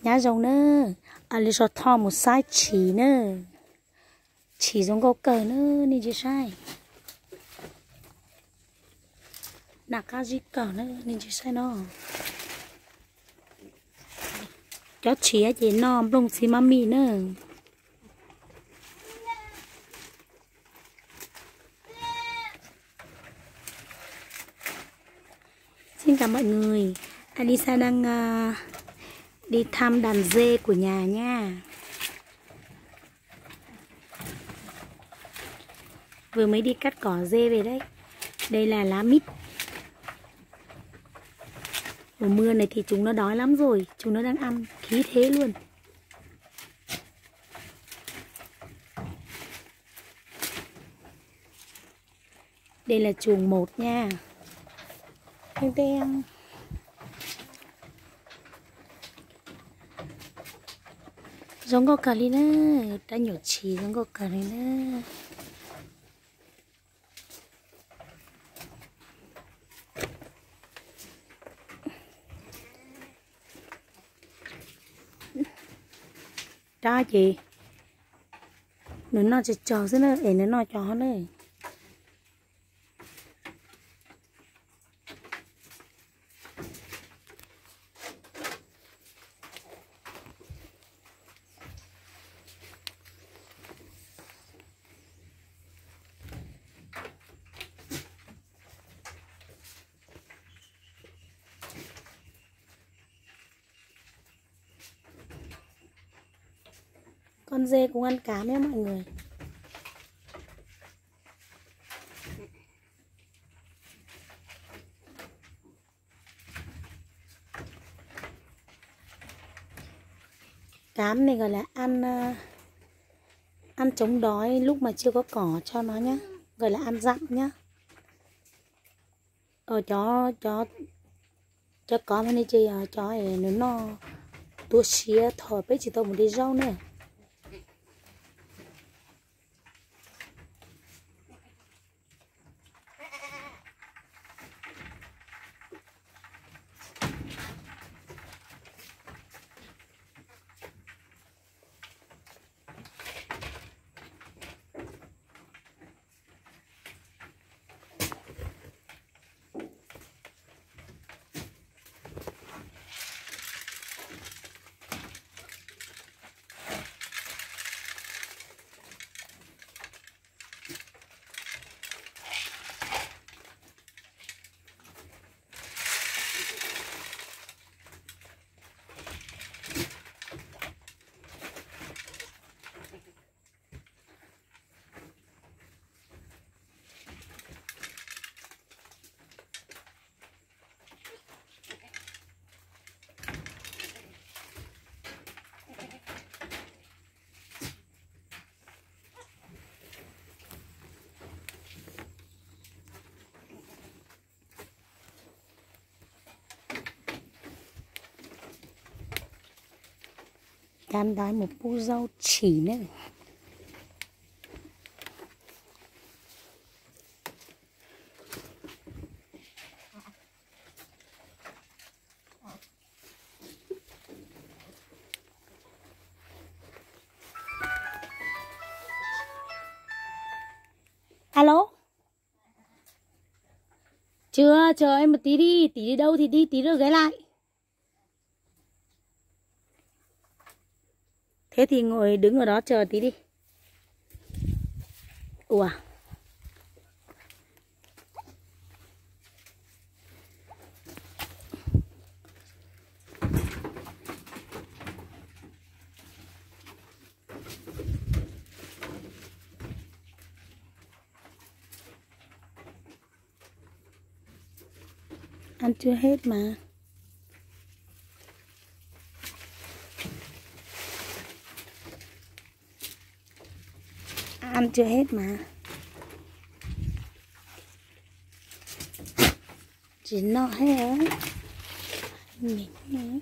nhá rồng nữa à lấy sọt thò một sai chỉ nữa chỉ giống câu cờ nữa nên chỉ sai nạc cá gì cờ nữa nên chỉ sai nó cho chỉ á chị nó bông xì mami nữa xin chào mọi người, Alisa đang đi thăm đàn dê của nhà nha. Vừa mới đi cắt cỏ dê về đấy. Đây là lá mít. Mùa mưa này thì chúng nó đói lắm rồi, chúng nó đang ăn khí thế luôn. Đây là chuồng 1 nha. Đen đen. Giống có cà ri nữa, đã nhỏ chỉ giống có cà ri nữa. Đó chị. Nó chỉ trò thế nữa, để nó chó nữa. Con dê cũng ăn cám nhé mọi người. Cám này gọi là ăn chống đói lúc mà chưa có cỏ cho nó nhá, gọi là ăn dặm nhá. Chó có mà này chị chó này nó tua xía thổi bé chỉ tôi một đi rau nữa. Đang đói một bu rau chỉ nữa. Alo. Chưa, chờ em một tí đi đâu thì đi, tí rồi ghé lại. Thế thì ngồi đứng ở đó chờ tí đi. Ủa. Ăn chưa hết mà. Ăn chưa hết mà. Chỉ no hết á. Mình nữa.